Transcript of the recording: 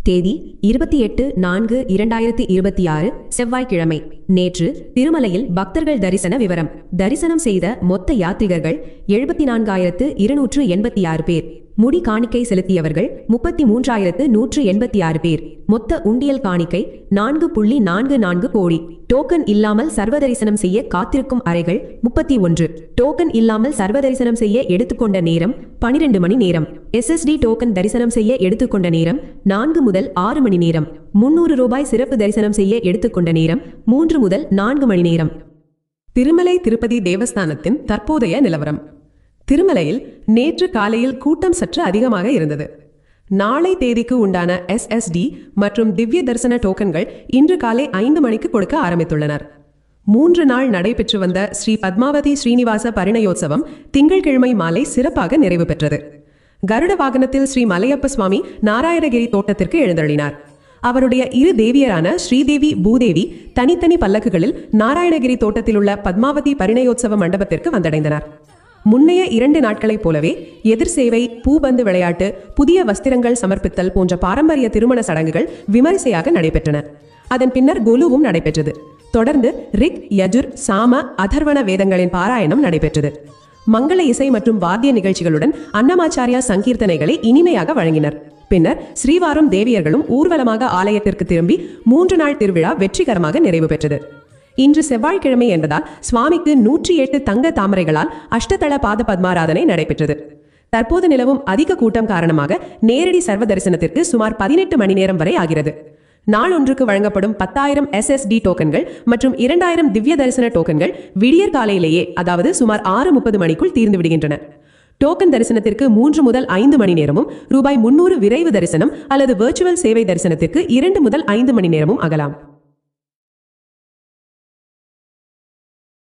தேதி 28/4/2026 செவ்வாய்க்கிழமை. நேற்று திருமலையில் பக்தர்கள் தரிசன விவரம். தரிசனம் செய்த மொத்த யாத்ரிகர்கள் 74,286 பேர். முடி காணிக்கை செலுத்தியவர்கள் 33,186 பேர். மொத்த உண்டியல் காணிக்கை 4.44 கோடி. டோக்கன் இல்லாமல் சர்வதரிசனம் செய்ய காத்திருக்கும் அறைகள் 31. டோக்கன் இல்லாமல் சர்வதரிசனம் செய்ய எடுத்துக்கொண்ட நேரம் 12 மணி நேரம். SSD டோக்கன் தரிசனம் செய்ய எடுத்துக்கொண்ட நேரம் 4 முதல் 6 மணி நேரம். 300 ரூபாய் சிறப்பு தரிசனம் செய்ய எடுத்துக்கொண்ட நேரம் 3 முதல் 4 மணி நேரம். திருமலை திருப்பதி தேவஸ்தானத்தின் தற்போதைய நிலவரம். திருமலையில் நேற்று காலையில் கூட்டம் சற்று அதிகமாக இருந்தது. நாளை தேதிக்கு உண்டான SSD மற்றும் திவ்ய தரிசன டோக்கன்கள் இன்று காலை 5 மணிக்கு கொடுக்க ஆரம்பித்துள்ளனர். 3 நாள் நடைபெற்று வந்த ஸ்ரீ பத்மாவதி ஸ்ரீனிவாச பரிணயோத்சவம் திங்கட்கிழமை மாலை சிறப்பாக நிறைவு பெற்றது. கருட வாகனத்தில் ஸ்ரீ மலையப்ப சுவாமி நாராயணகிரி தோட்டத்திற்கு எழுந்தருளினார். அவருடைய இரு தேவியரான ஸ்ரீதேவி பூதேவி தனித்தனி பல்லக்குகளில் நாராயணகிரி தோட்டத்தில் உள்ள பத்மாவதி பரிணயோத்சவ மண்டபத்திற்கு வந்தடைந்தனர். முன்னைய 2 நாட்களைப் போலவே எதிர் சேவை, பூபந்து விளையாட்டு, புதிய வஸ்திரங்கள் சமர்ப்பித்தல் போன்ற பாரம்பரிய திருமண சடங்குகள் விமரிசையாக நடைபெற்றன. அதன் பின்னர் குலுவும் நடைபெற்றது. தொடர்ந்து ரிக், யஜுர், சாம, அதர்வண வேதங்களின் பாராயணம் நடைபெற்றது. மங்கள இசை மற்றும் வாத்திய நிகழ்ச்சிகளுடன் அன்னமாச்சாரியா சங்கீர்த்தனைகளை இனிமையாக வழங்கினர். பின்னர் ஸ்ரீவாரும் தேவியர்களும் ஊர்வலமாக ஆலயத்திற்கு திரும்பி 3 நாள் திருவிழா வெற்றிகரமாக நிறைவு பெற்றது. இன்று செவ்வாய்க்கிழமை என்பதால் சுவாமிக்கு 108 தங்க தாமரைகளால் அஷ்டதள பாத பத்மாராதனை நடைபெற்றது. தற்போது நிலவும் அதிக கூட்டம் காரணமாக நேரடி சர்வ தரிசனத்திற்கு சுமார் 18 மணி நேரம் வரை ஆகிறது. நாள் ஒன்றுக்கு வழங்கப்படும் 10,000 SSD டோக்கன்கள் மற்றும் 2,000 திவ்ய தரிசன டோக்கன்கள் விடியற் காலையிலேயே, அதாவது சுமார் 6:30 மணிக்குள் தீர்ந்து விடுகின்றன. டோக்கன் தரிசனத்திற்கு 3 முதல் 5 மணி நேரமும், ரூபாய் 300 விரைவு தரிசனம் அல்லது வெர்ச்சுவல் சேவை தரிசனத்திற்கு 2 முதல் 5 மணி நேரமும் ஆகலாம்.